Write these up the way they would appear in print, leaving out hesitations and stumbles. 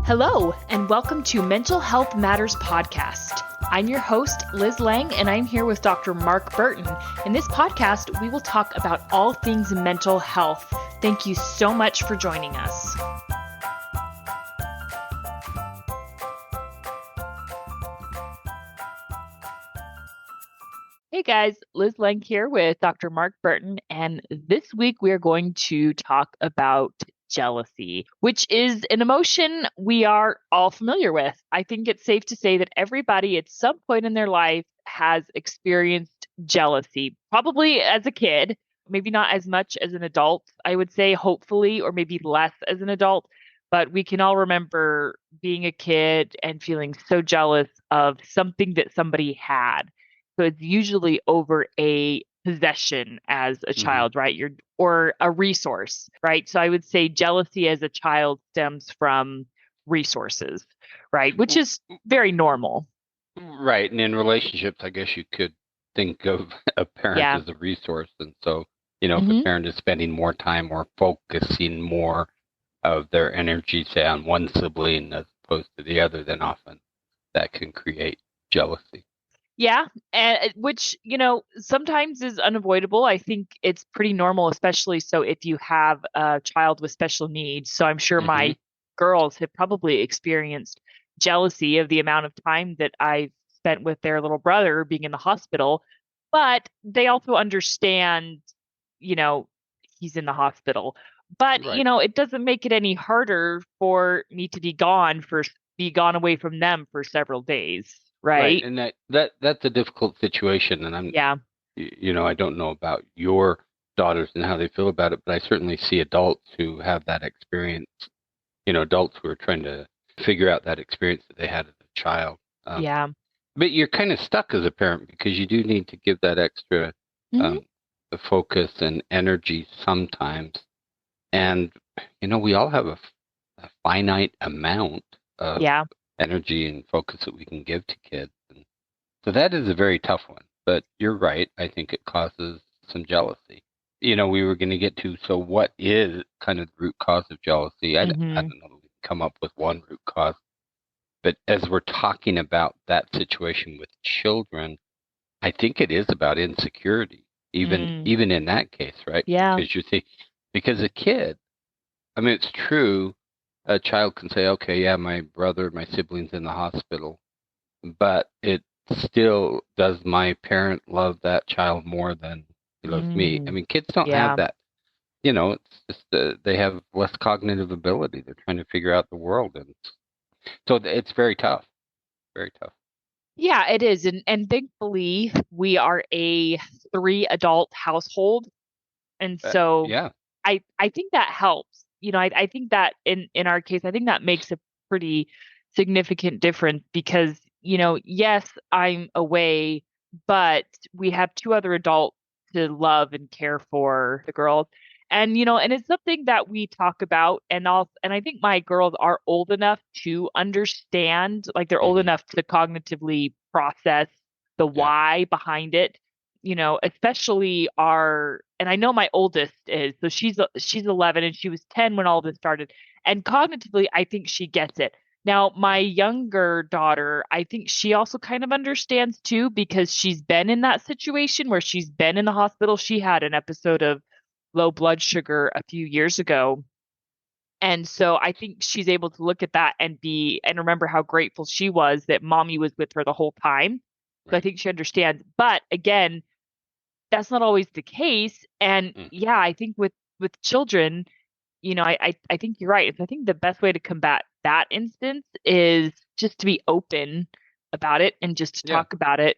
Hello, and welcome to Mental Health Matters Podcast. I'm your host, Liz Lang, and I'm here with Dr. Mark Burton. In this podcast, we will talk about all things mental health. Thank you so much for joining us. Hey guys, Liz Lang here with Dr. Mark Burton, and this week we are going to talk about jealousy, which is an emotion we are all familiar with. I think it's safe to say that everybody at some point in their life has experienced jealousy, probably as a kid, maybe not as much as an adult, I would say, hopefully, or maybe less as an adult. But we can all remember being a kid and feeling so jealous of something that somebody had. So it's usually over a possession as a child, right? Or a resource, right? So I would say jealousy as a child stems from resources, right? Which is very normal. Right. And in relationships, I guess you could think of a parent as a resource. And so, if a parent is spending more time or focusing more of their energy, say, on one sibling as opposed to the other, then often that can create jealousy. Yeah, and which, sometimes is unavoidable. I think it's pretty normal, especially so if you have a child with special needs. So I'm sure my girls have probably experienced jealousy of the amount of time that I've spent with their little brother being in the hospital. But they also understand, he's in the hospital. But, it doesn't make it any harder for me to be gone away from them for several days. Right. And that's a difficult situation. And I don't know about your daughters and how they feel about it, but I certainly see adults who have that experience, adults who are trying to figure out that experience that they had as a child. But you're kind of stuck as a parent because you do need to give that extra focus and energy sometimes. And, we all have a finite amount of energy and focus that we can give to kids. And so that is a very tough one. But you're right. I think it causes some jealousy. We were going to get to, so what is kind of the root cause of jealousy? I don't know that we can come up with one root cause. But as we're talking about that situation with children, I think it is about insecurity, even in that case, right? Yeah. Because a kid, it's true, a child can say, okay, yeah, my sibling's in the hospital, but it still, does my parent love that child more than he loves me? Kids don't have that. It's just they have less cognitive ability. They're trying to figure out the world. And so it's very tough. Very tough. Yeah, it is. And thankfully, we are a 3-adult household. And so I think that helps. I think that in our case, I think that makes a pretty significant difference because, yes, I'm away, but we have 2 other adults to love and care for the girls. And, and it's something that we talk about and I think my girls are old enough to understand, like they're old enough to cognitively process the why behind it. Especially and I know my oldest is, so she's 11 and she was 10 when all this started. And cognitively, I think she gets it. Now, my younger daughter, I think she also kind of understands too, because she's been in that situation where she's been in the hospital. She had an episode of low blood sugar a few years ago. And so I think she's able to look at that and remember how grateful she was that mommy was with her the whole time. So I think she understands. But again, that's not always the case. And I think with children, I think you're right. I think the best way to combat that instance is just to be open about it and just to talk about it.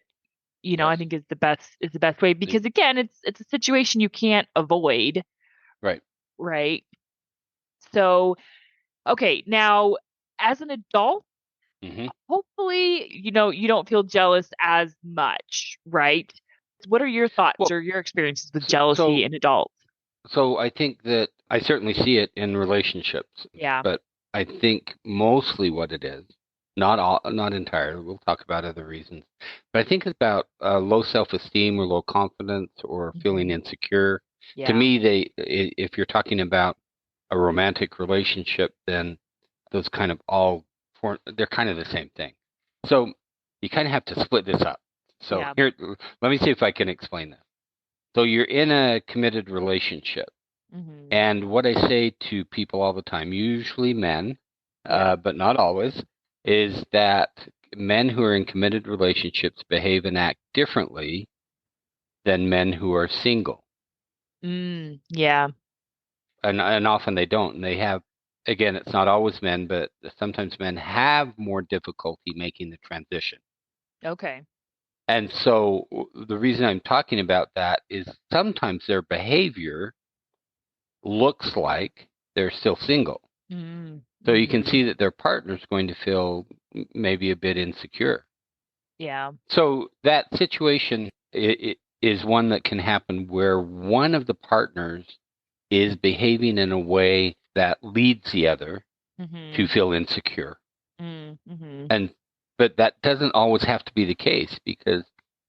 I think is the best way because again, it's a situation you can't avoid. Right. Right. So, okay, now as an adult, hopefully, you don't feel jealous as much, right? What are your thoughts or your experiences with jealousy in adults? So I think that I certainly see it in relationships. Yeah. But I think mostly what it is, not entirely, we'll talk about other reasons, but I think it's about low self-esteem or low confidence or feeling insecure. Yeah. To me, if you're talking about a romantic relationship, then those kind of they're kind of the same thing. So you kind of have to split this up. So here, let me see if I can explain that. So you're in a committed relationship. Mm-hmm. And what I say to people all the time, usually men, but not always, is that men who are in committed relationships behave and act differently than men who are single. Yeah. And often they don't. And they have, again, it's not always men, but sometimes men have more difficulty making the transition. Okay. And so the reason I'm talking about that is sometimes their behavior looks like they're still single. Mm-hmm. So you can see that their partner's going to feel maybe a bit insecure. Yeah. So that situation is one that can happen where one of the partners is behaving in a way that leads the other to feel insecure. But that doesn't always have to be the case, because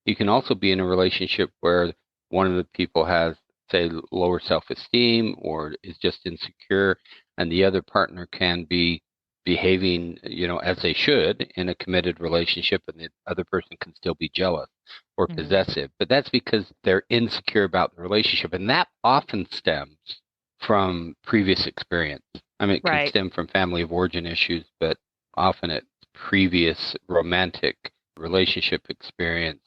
you can also be in a relationship where one of the people has, say, lower self-esteem or is just insecure, and the other partner can be behaving, as they should in a committed relationship, and the other person can still be jealous or possessive. But that's because they're insecure about the relationship, and that often stems from previous experience. I mean, it can stem from family of origin issues, but often it's previous romantic relationship experience.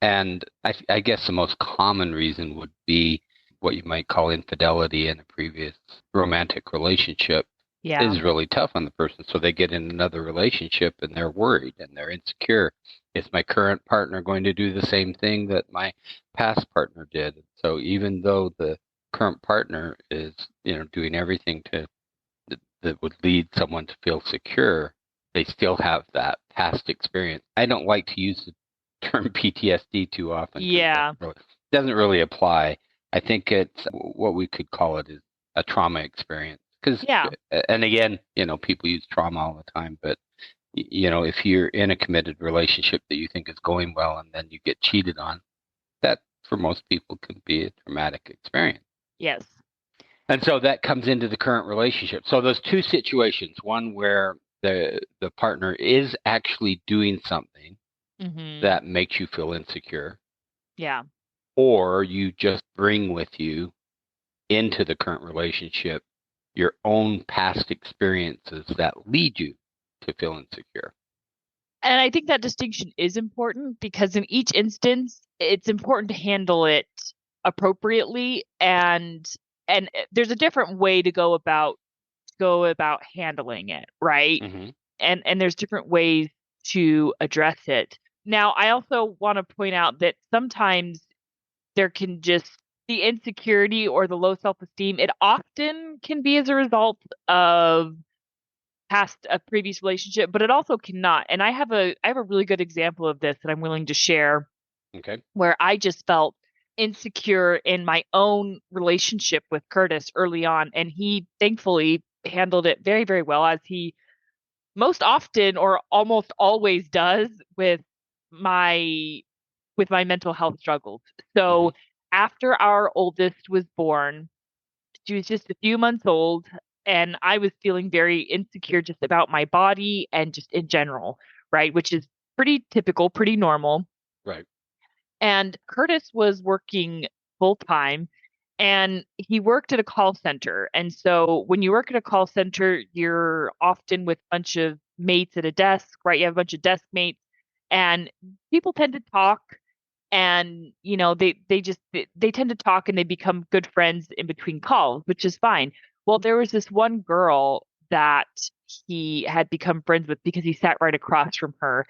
And I guess the most common reason would be what you might call infidelity in a previous romantic relationship. Is really tough on the person. So they get in another relationship and they're worried and they're insecure. Is my current partner going to do the same thing that my past partner did? So even though the current partner is, doing everything that would lead someone to feel secure, they still have that past experience. I don't like to use the term PTSD too often. Yeah. It doesn't really apply. I think it's what we could call it is a trauma experience. And again, people use trauma all the time, but if you're in a committed relationship that you think is going well and then you get cheated on, that for most people can be a traumatic experience. Yes. And so that comes into the current relationship. So those two situations, one where the partner is actually doing something that makes you feel insecure. Yeah. Or you just bring with you into the current relationship your own past experiences that lead you to feel insecure. And I think that distinction is important, because in each instance, it's important to handle it appropriately, and there's a different way to go about handling it, right? Mm-hmm. And there's different ways to address it. Now, I also want to point out that sometimes there can just the insecurity or the low self-esteem, it often can be as a result of past a previous relationship, but it also cannot. And I have a really good example of this that I'm willing to share. Okay. Where I just felt insecure in my own relationship with Curtis early on, and he thankfully handled it very, very well, as he most often or almost always does with my mental health struggles. So after our oldest was born, she was just a few months old, and I was feeling very insecure just about my body and just in general, right? Which is pretty typical, pretty normal. Right. And Curtis was working full time, and he worked at a call center. And so when you work at a call center, you're often with a bunch of mates at a desk, right? You have a bunch of desk mates, and people tend to talk, and they tend to talk and they become good friends in between calls, which is fine. Well, there was this one girl that he had become friends with because he sat right across from her,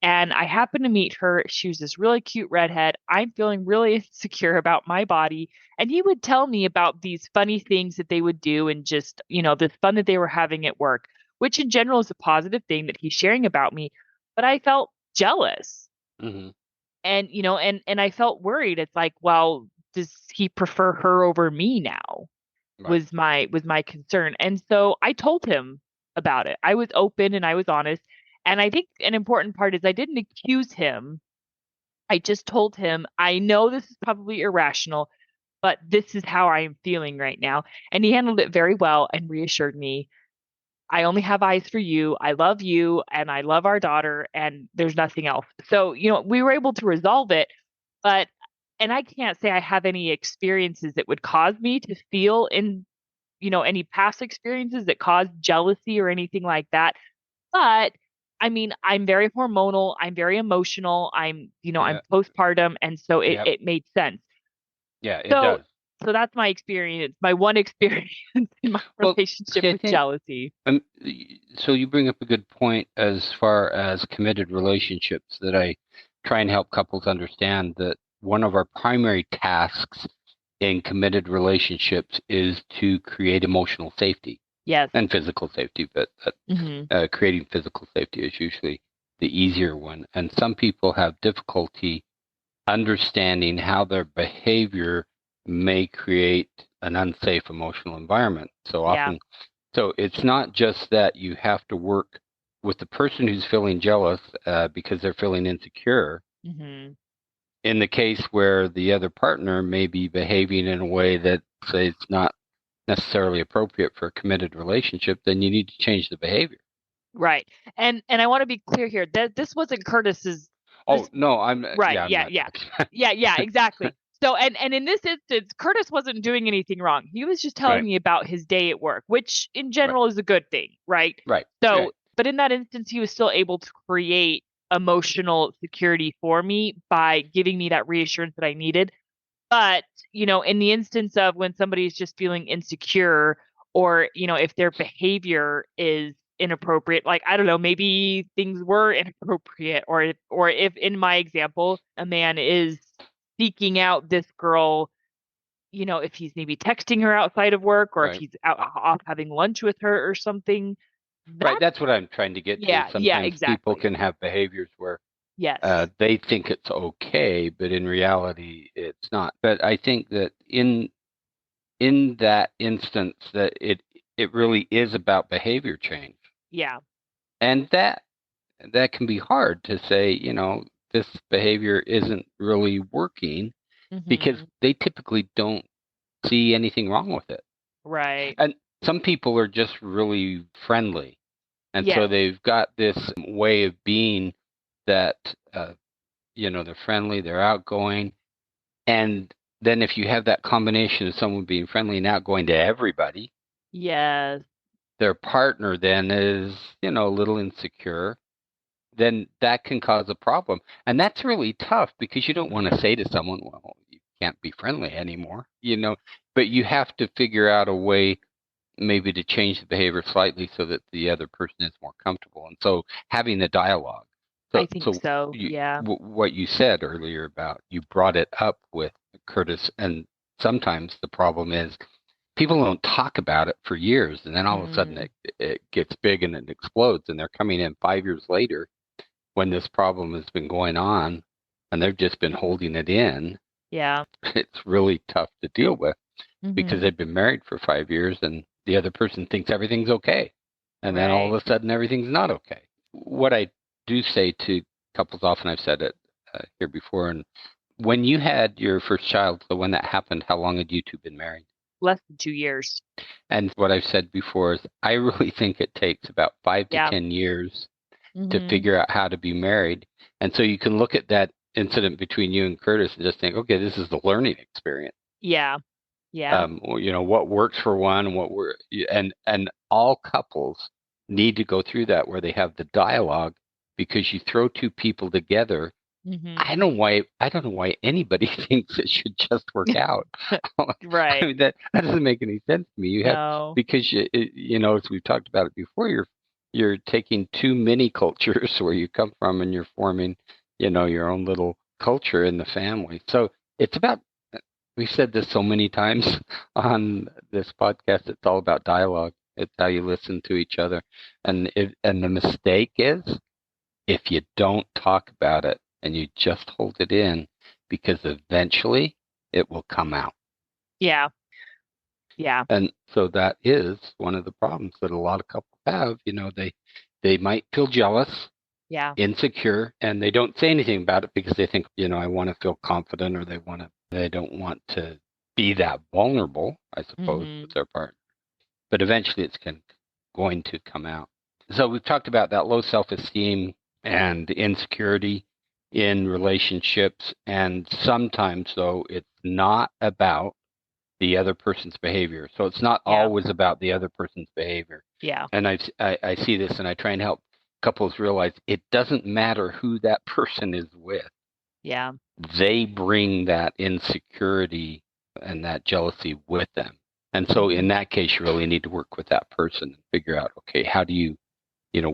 and I happened to meet her. She was this really cute redhead. I'm feeling really insecure about my body. And he would tell me about these funny things that they would do, and just, the fun that they were having at work, which in general is a positive thing that he's sharing about me. But I felt jealous. Mm-hmm. And, and I felt worried. It's like, well, does he prefer her over me now? Right. Was my concern. And so I told him about it. I was open and I was honest. And I think an important part is I didn't accuse him. I just told him, I know this is probably irrational, but this is how I am feeling right now. And he handled it very well and reassured me. I only have eyes for you. I love you and I love our daughter and there's nothing else. So, we were able to resolve it, but, and I can't say I have any experiences that would cause me to feel any past experiences that cause jealousy or anything like that. But I mean, I'm very hormonal. I'm very emotional. I'm postpartum. And so it made sense. Yeah, it So, does. so that's my experience, my one experience in my relationship with jealousy. So you bring up a good point as far as committed relationships, that I try and help couples understand that one of our primary tasks in committed relationships is to create emotional safety. Yes. And physical safety, but creating physical safety is usually the easier one. And some people have difficulty understanding how their behavior may create an unsafe emotional environment. So often, so it's not just that you have to work with the person who's feeling jealous because they're feeling insecure. Mm-hmm. In the case where the other partner may be behaving in a way that, say, it's not necessarily appropriate for a committed relationship, then you need to change the behavior. Right. And I want to be clear here that this wasn't Curtis's. No, I'm right. Yeah, exactly. So, and in this instance, Curtis wasn't doing anything wrong. He was just telling me about his day at work, which in general is a good thing, right? Right. So, but in that instance, he was still able to create emotional security for me by giving me that reassurance that I needed. But, in the instance of when somebody's just feeling insecure, or, if their behavior is inappropriate, like, I don't know, maybe things were inappropriate, or if in my example, a man is seeking out this girl, if he's maybe texting her outside of work, or if he's off having lunch with her or something. Right. That's what I'm trying to get to. Sometimes exactly. People can have behaviors where yes, they think it's okay, but in reality, it's not. But I think that in that instance, that it really is about behavior change. Yeah. And that can be hard to say, this behavior isn't really working, because they typically don't see anything wrong with it. Right. And some people are just really friendly. And so they've got this way of being that, they're friendly, they're outgoing. And then if you have that combination of someone being friendly and outgoing to everybody, yes, their partner then is, a little insecure, then that can cause a problem. And that's really tough, because you don't want to say to someone, well, you can't be friendly anymore, but you have to figure out a way maybe to change the behavior slightly so that the other person is more comfortable. And so having the dialogue. I think so. What you said earlier about, you brought it up with Curtis, and sometimes the problem is people don't talk about it for years, and then all of a sudden it gets big and it explodes, and they're coming in 5 years later when this problem has been going on and they've just been holding it in. Yeah. It's really tough to deal with, because they've been married for 5 years and the other person thinks everything's okay. And then all of a sudden everything's not okay. What I do say to couples, often I've said it here before, and when you had your first child, so when that happened, how long had you two been married? Less than 2 years. And what I've said before is I really think it takes about 5 to 10 years to figure out how to be married. And so you can look at that incident between you and Curtis and just think, okay, this is the learning experience. Yeah. What works for one, and all couples need to go through that, where they have the dialogue, because you throw two people together. I don't know why anybody thinks it should just work out. Right. I mean, that doesn't make any sense to me. Because as we've talked about it before, you're taking two mini cultures where you come from, and you're forming, your own little culture in the family. So it's about, we've said this so many times on this podcast, it's all about dialogue. It's how you listen to each other. And the mistake is if you don't talk about it and you just hold it in, because eventually it will come out. Yeah. Yeah. And so that is one of the problems that a lot of couples have. They might feel jealous, insecure, and they don't say anything about it because they think, I want to feel confident, or they don't want to be that vulnerable, I suppose, with their partner. But eventually it's going to going to come out. So we've talked about that low self-esteem and insecurity in relationships, and sometimes, though, it's not about the other person's behavior. So it's not always about the other person's behavior. Yeah. And I see this, and I try and help couples realize it doesn't matter who that person is with. Yeah. They bring that insecurity and that jealousy with them. And so in that case, you really need to work with that person and figure out, okay, how do you,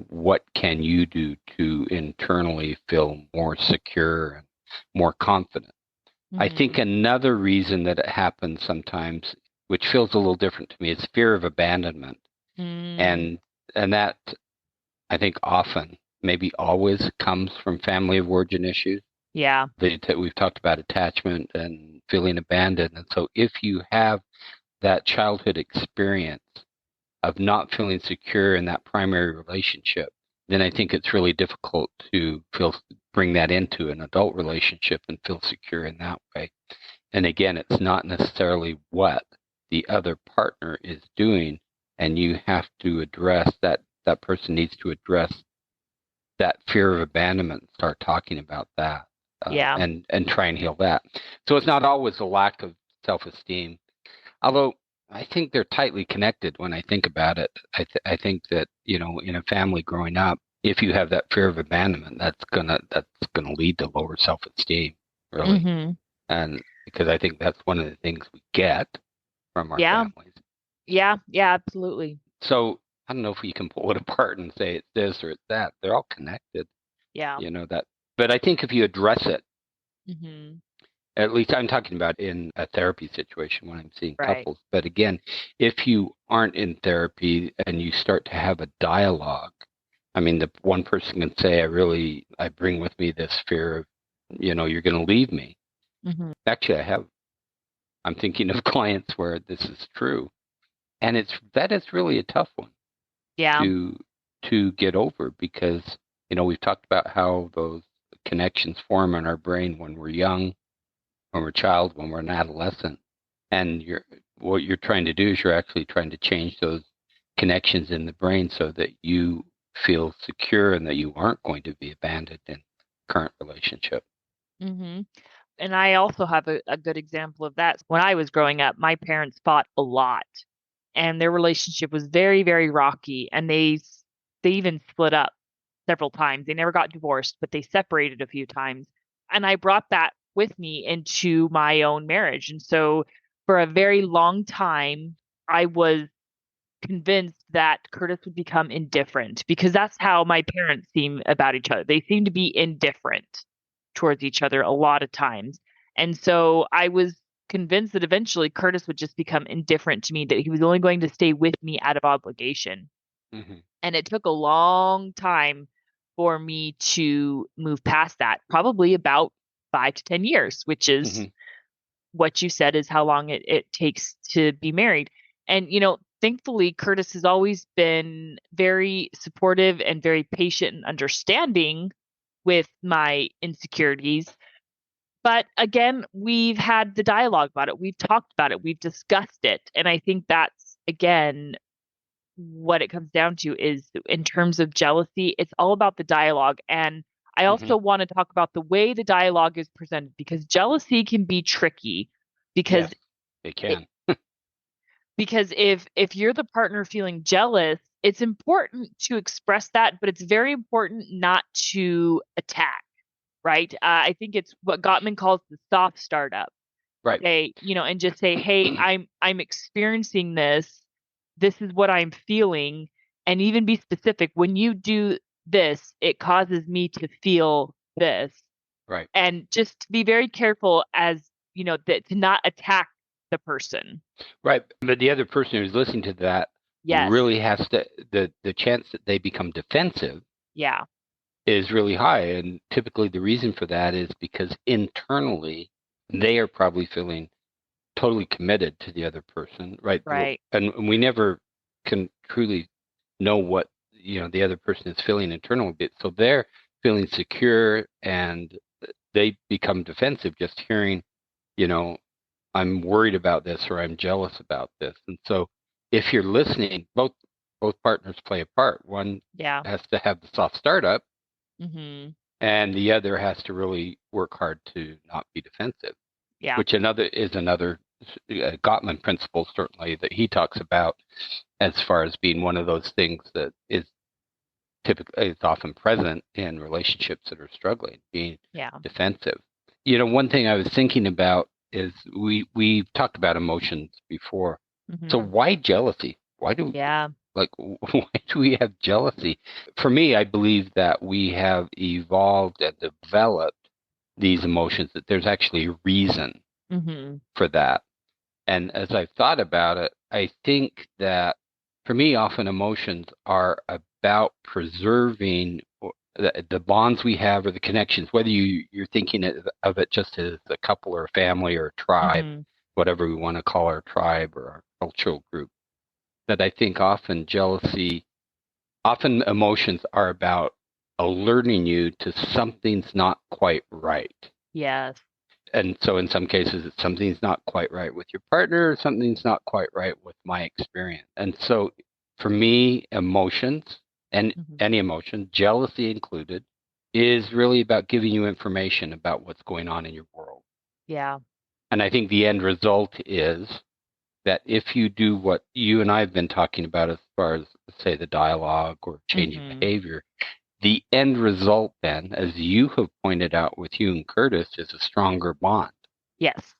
what can you do to internally feel more secure and more confident? I think another reason that it happens sometimes, which feels a little different to me, is fear of abandonment. And that, I think, often, maybe always, comes from family of origin issues. Yeah. We've talked about attachment and feeling abandoned. And so if you have that childhood experience of not feeling secure in that primary relationship, then I think it's really difficult to bring that into an adult relationship and feel secure in that way. And again, it's not necessarily what the other partner is doing, and you have to address that. That person needs to address that fear of abandonment and start talking about that. And try and heal that. So it's not always a lack of self-esteem, although I think they're tightly connected when I think about it. I think that, in a family growing up, if you have that fear of abandonment, that's gonna lead to lower self-esteem, really. And because I think that's one of the things we get from our families. Yeah, absolutely. So I don't know if we can pull it apart and say it's this or it's that. They're all connected. Yeah. But I think if you address it, at least I'm talking about in a therapy situation when I'm seeing couples. But again, if you aren't in therapy and you start to have a dialogue, I mean, the one person can say, I bring with me this fear of, you're going to leave me. Actually, I'm thinking of clients where this is true. And that is really a tough one to get over, because, we've talked about how those connections form in our brain when we're young, when we're a child, when we're an adolescent. And what you're trying to do is you're actually trying to change those connections in the brain so that you feel secure and that you aren't going to be abandoned in current relationship. And I also have a good example of that. When I was growing up, my parents fought a lot, and their relationship was very, very rocky, and they even split up several times. They never got divorced, but they separated a few times. And I brought that with me into my own marriage. And so for a very long time, I was convinced that Curtis would become indifferent, because that's how my parents seem about each other. They seem to be indifferent towards each other a lot of times. And so I was convinced that eventually Curtis would just become indifferent to me, that he was only going to stay with me out of obligation. And it took a long time for me to move past that, probably about 5 to 10 years, which is what you said is how long it takes to be married. And, thankfully, Curtis has always been very supportive and very patient and understanding with my insecurities. But again, we've had the dialogue about it. We've talked about it. We've discussed it. And I think that's, again, what it comes down to is, in terms of jealousy, it's all about the dialogue. And I also want to talk about the way the dialogue is presented, because jealousy can be tricky, because it can. Because if you're the partner feeling jealous, it's important to express that, but it's very important not to attack, right? I think it's what Gottman calls the soft startup. Right. And just say, hey, I'm experiencing this. This is what I'm feeling. And even be specific. When you do this, it causes me to feel this. Right. And just be very careful, as, to not attack the person. Right. But the other person who's listening to that really has to, the chance that they become defensive is really high. And typically the reason for that is because internally they are probably feeling totally committed to the other person. Right. And we never can truly know what, the other person is feeling internally. So they're feeling secure and they become defensive just hearing, I'm worried about this, or I'm jealous about this. And so if you're listening, both both partners play a part. One has to have the soft startup, and the other has to really work hard to not be defensive. Yeah. Which is another Gottman principle, certainly, that he talks about as far as being one of those things that is typically, it's often present in relationships that are struggling, being defensive. One thing I was thinking about is we've talked about emotions before. So why jealousy? Why do we have jealousy? For me, I believe that we have evolved and developed these emotions, that there's actually a reason for that. And as I've thought about it, I think that for me, often emotions are about preserving the bonds we have or the connections, whether you're thinking of it just as a couple or a family or a tribe, whatever we want to call our tribe or our cultural group. That I think often emotions are about alerting you to something's not quite right. Yes. And so in some cases, it's something's not quite right with your partner, something's not quite right with my experience. And so for me, emotions, and any emotion, jealousy included, is really about giving you information about what's going on in your world. Yeah. And I think the end result is that if you do what you and I have been talking about as far as, say, the dialogue or changing behavior, the end result then, as you have pointed out with you and Curtis, is a stronger bond. Yes.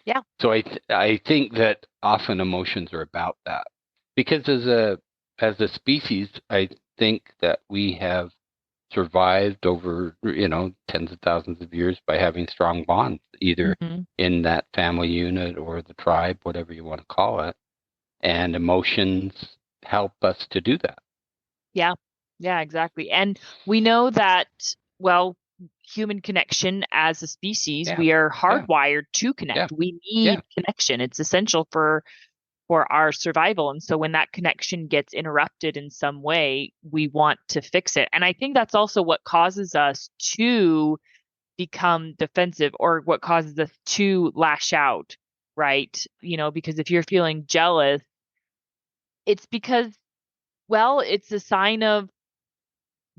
Yeah. So I think that often emotions are about that. Because as a species, I think that we have survived over, tens of thousands of years by having strong bonds, either in that family unit or the tribe, whatever you want to call it. And emotions help us to do that. Yeah. Yeah, exactly. And we know that, human connection as a species, we are hardwired to connect. We need connection. It's essential for our survival. And so when that connection gets interrupted in some way, we want to fix it. And I think that's also what causes us to become defensive, or what causes us to lash out, right? Because if you're feeling jealous, it's because, it's a sign of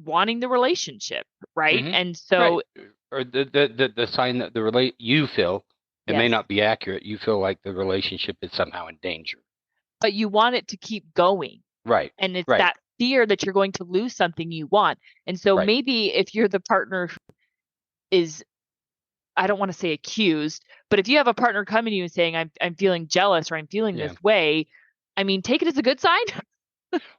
wanting the relationship, right? And so, or the sign that you feel, it may not be accurate, you feel like the relationship is somehow in danger, but you want it to keep going, right? And it's that fear that you're going to lose something you want. And so maybe if you're the partner who is, I don't want to say accused, but if you have a partner coming to you and saying, I'm feeling jealous, or I'm feeling this way, I mean, take it as a good sign.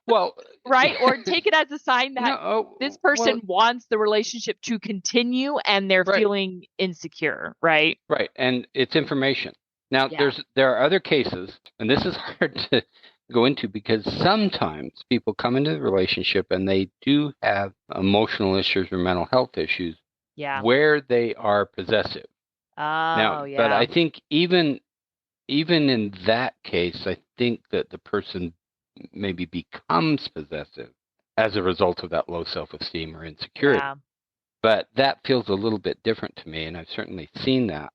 Well, right? Or take it as a sign that this person wants the relationship to continue and they're feeling insecure, right? Right. And it's information. Now, there are other cases, and this is hard to go into because sometimes people come into the relationship and they do have emotional issues or mental health issues where they are possessive. But I think even in that case, I think that the person maybe becomes possessive as a result of that low self-esteem or insecurity. Yeah. But that feels a little bit different to me, and I've certainly seen that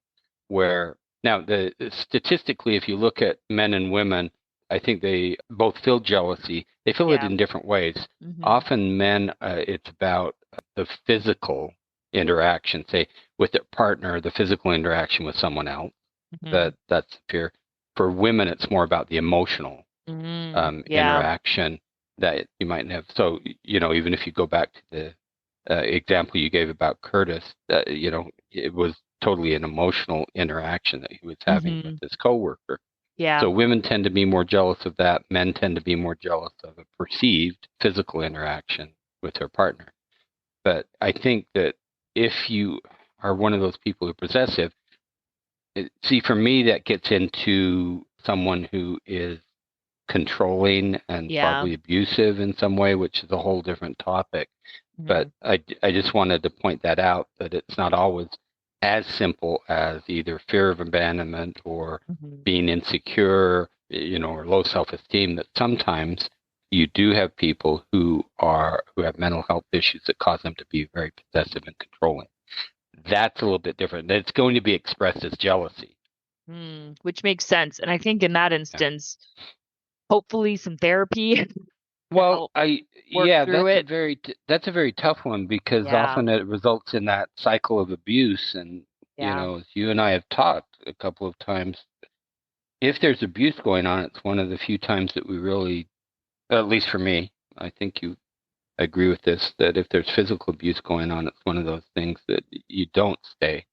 where now statistically, if you look at men and women, I think they both feel jealousy. They feel it in different ways. Often men, it's about the physical interaction, say with their partner, the physical interaction with someone else. That's fear. For women, it's more about the emotional interaction that you might have. So, even if you go back to the example you gave about Curtis, it was totally an emotional interaction that he was having with his coworker. Yeah. So women tend to be more jealous of that. Men tend to be more jealous of a perceived physical interaction with their partner. But I think that if you are one of those people who are possessive, for me, that gets into someone who is controlling and probably abusive in some way, which is a whole different topic. But I just wanted to point that out, that it's not always as simple as either fear of abandonment or being insecure, or low self-esteem, that sometimes you do have people who have mental health issues that cause them to be very possessive and controlling. That's a little bit different. It's going to be expressed as jealousy. Which makes sense. And I think in that instance, hopefully some therapy Well, work through it? That's a very tough one because often it results in that cycle of abuse. And, as you and I have talked a couple of times, if there's abuse going on, it's one of the few times that we really, at least for me, I think you agree with this, that if there's physical abuse going on, it's one of those things that you don't stay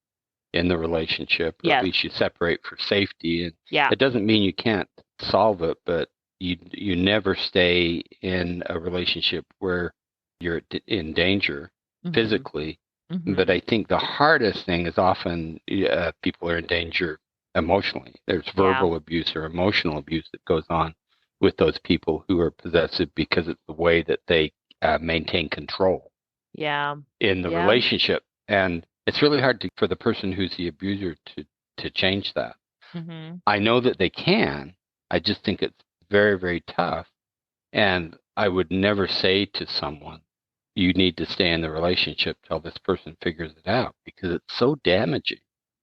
in the relationship, or at least you separate for safety. And it doesn't mean you can't solve it, but you never stay in a relationship where you're in danger physically. But I think the hardest thing is often people are in danger emotionally. There's verbal abuse or emotional abuse that goes on with those people who are possessive because it's the way that they maintain control in the relationship. And it's really hard for the person who's the abuser to change that. I know that they can. I just think it's very, very tough. And I would never say to someone, you need to stay in the relationship till this person figures it out, because it's so damaging.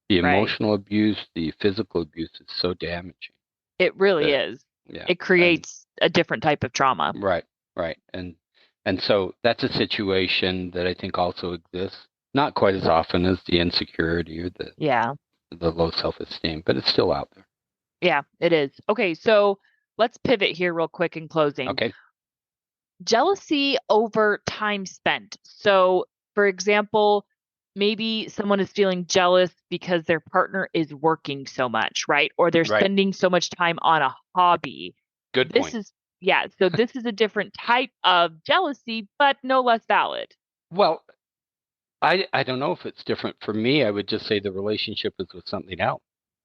The emotional abuse, the physical abuse is so damaging. It really is. Yeah. It creates a different type of trauma. Right. And so that's a situation that I think also exists, not quite as often as the insecurity or the low self-esteem, but it's still out there. Yeah, it is. Okay, so let's pivot here real quick in closing. Okay. Jealousy over time spent. So, for example, maybe someone is feeling jealous because their partner is working so much, right? Or they're spending so much time on a hobby. Good point. So this is a different type of jealousy, but no less valid. Well, I don't know if it's different. For me, I would just say the relationship is with something else.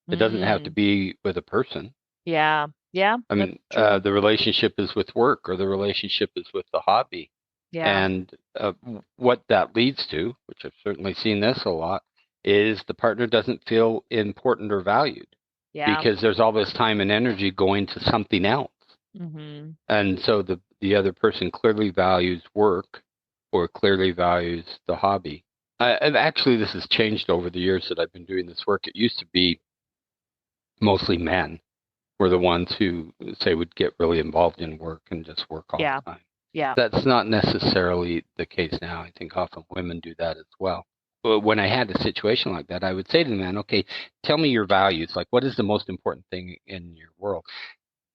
It doesn't have to be with a person. Yeah. I mean, the relationship is with work, or the relationship is with the hobby. Yeah. And what that leads to, which I've certainly seen this a lot, is the partner doesn't feel important or valued. Yeah. Because there's all this time and energy going to something else. And so the other person clearly values work or clearly values the hobby. And actually, this has changed over the years that I've been doing this work. It used to be mostly men were the ones who, say, would get really involved in work and just work all the time. Yeah. That's not necessarily the case now. I think often women do that as well. But when I had a situation like that, I would say to the man, okay, tell me your values. Like, what is the most important thing in your world?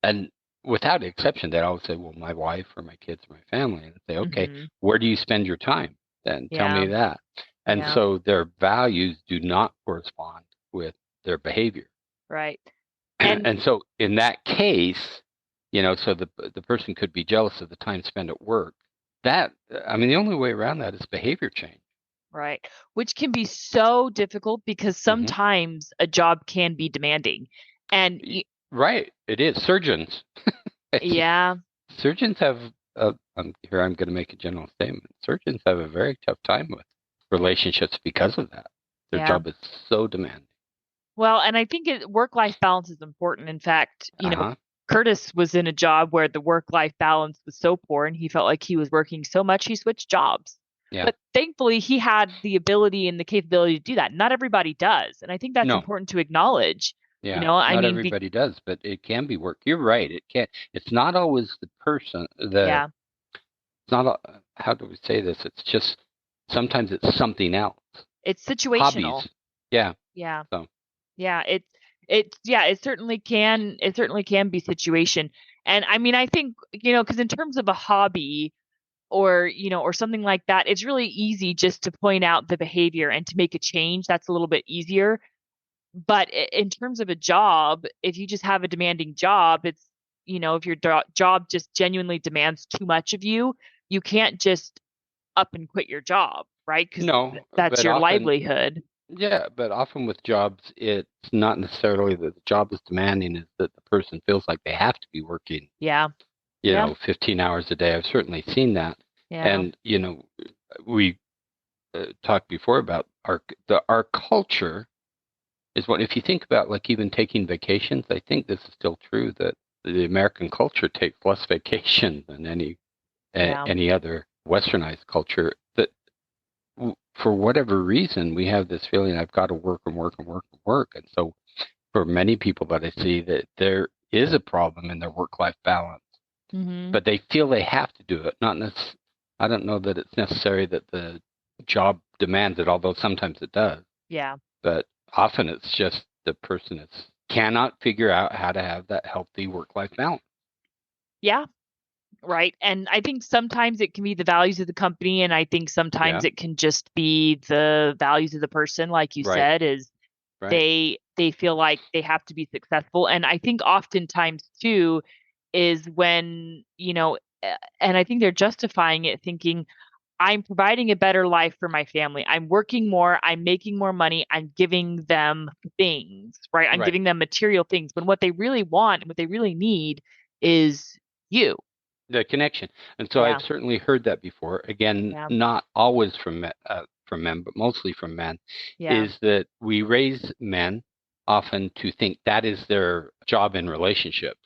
And without exception, they'd always say, well, my wife or my kids or my family. And I'd say, okay, where do you spend your time? Then tell me that. And so their values do not correspond with their behavior. Right. And so in that case, so the person could be jealous of the time spent at work. The only way around that is behavior change. Right. Which can be so difficult because sometimes a job can be demanding. And right. It is. Surgeons. Surgeons have, I'm going to make a general statement. Surgeons have a very tough time with relationships because of that. Their job is so demanding. Well, and I think work-life balance is important. In fact, Curtis was in a job where the work-life balance was so poor and he felt like he was working so much, he switched jobs. Yeah. But thankfully, he had the ability and the capability to do that. Not everybody does. And I think that's important to acknowledge. Yeah, not everybody does, but it can be work. You're right. It can. It's not always the person. It's not. How do we say this? It's just sometimes it's something else. It's situational. Hobbies. Yeah. Yeah. So. Yeah. It certainly can. It certainly can be situation. And I think because in terms of a hobby, or something like that, it's really easy just to point out the behavior and to make a change. That's a little bit easier. But in terms of a job, if you just have a demanding job, it's, if your job just genuinely demands too much of you, you can't just up and quit your job, right? Because that's your livelihood. Yeah, but often with jobs, it's not necessarily that the job is demanding, it's that the person feels like they have to be working. Yeah. 15 hours a day. I've certainly seen that. Yeah. And, we talked before about our culture is what, if you think about like even taking vacations, I think this is still true that the American culture takes less vacation than any other westernized culture. That for whatever reason, we have this feeling I've got to work and work and work and work. And so for many people that I see, that there is a problem in their work-life balance. but they feel they have to do it. I don't know that it's necessary that the job demands it, although sometimes it does. Yeah. But often it's just the person cannot figure out how to have that healthy work-life balance. Yeah. Right. And I think sometimes it can be the values of the company, and I think sometimes it can just be the values of the person, like you said, is they feel like they have to be successful. And I think oftentimes too is when, and I think they're justifying it thinking, I'm providing a better life for my family. I'm working more. I'm making more money. I'm giving them things, right? I'm giving them material things. When what they really want and what they really need is you. The connection. And so I've certainly heard that before. Again, not always from men, but mostly from men, is that we raise men often to think that is their job in relationships,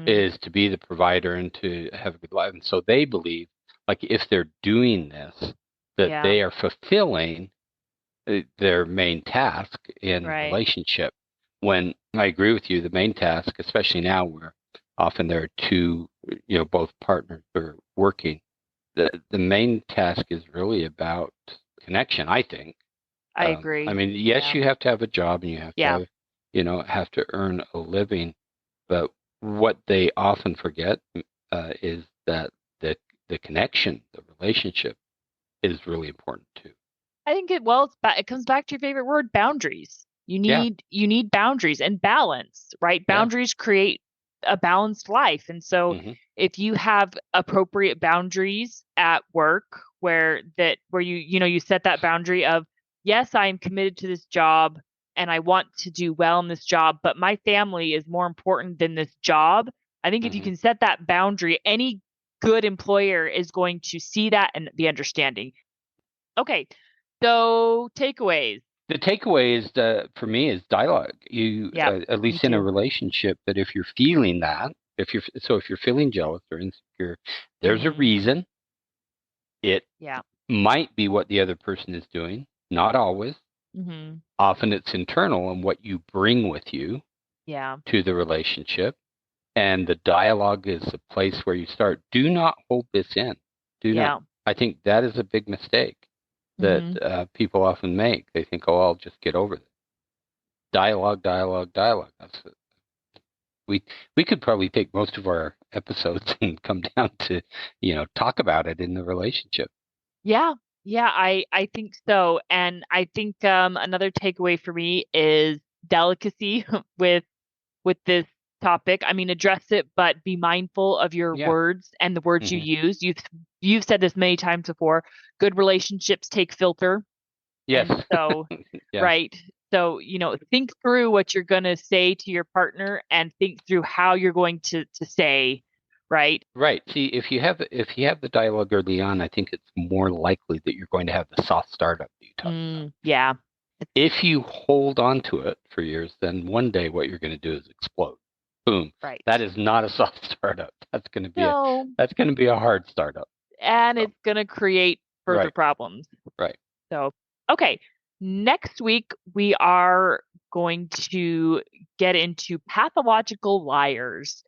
is to be the provider and to have a good life. And so they believe, like, if they're doing this, that they are fulfilling their main task in relationship. When I agree with you, the main task, especially now where often there are two, both partners are working, the main task is really about connection, I think. I agree. I mean, yes, you have to have a job and you have to have to earn a living, but what they often forget is that the connection, the relationship, is really important too. I think it comes back to your favorite word, boundaries. You need boundaries and balance, right? Boundaries create a balanced life. And so if you have appropriate boundaries at work where you set that boundary of, yes, I am committed to this job and I want to do well in this job, but my family is more important than this job. I think if you can set that boundary, any good employer is going to see that and be understanding. Okay. So takeaways. The takeaway is for me is dialogue. At least in a relationship, that if you're feeling that, if you're feeling jealous or insecure, there's a reason. It might be what the other person is doing, not always. Often it's internal and what you bring with you to the relationship. And the dialogue is a place where you start. Do not hold this in. Do not. I think that is a big mistake that people often make. They think, oh, I'll just get over it. Dialogue. That's it. We could probably take most of our episodes and come down to, talk about it in the relationship. Yeah, I think so. And I think another takeaway for me is delicacy with this topic. I mean, address it, but be mindful of your words and the words you use. You've said this many times before. Good relationships take filter. Yes. And so, right. So, think through what you're going to say to your partner and think through how you're going to say, right? Right. See, if you have the dialogue early on, I think it's more likely that you're going to have the soft startup that you talked about. Yeah. If you hold on to it for years, then one day what you're going to do is explode. Boom. Right. That is not a soft startup. That's going to be a hard startup. And it's going to create further problems. Right. So, okay. Next week, we are going to get into pathological liars,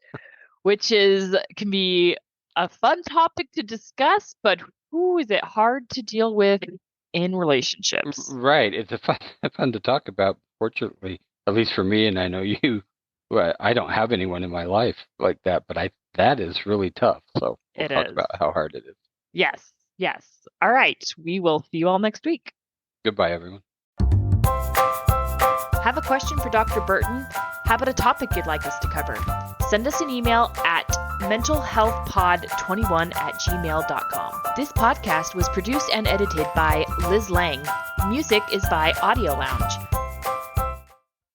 which can be a fun topic to discuss, but is it hard to deal with in relationships? Right. It's fun to talk about, fortunately, at least for me, and I know you. Well, I don't have anyone in my life like that, but that is really tough. So we'll talk about how hard it is. Yes. All right. We will see you all next week. Goodbye, everyone. Have a question for Dr. Burton? How about a topic you'd like us to cover? Send us an email at mentalhealthpod21@gmail.com. This podcast was produced and edited by Liz Lang. Music is by Audio Lounge.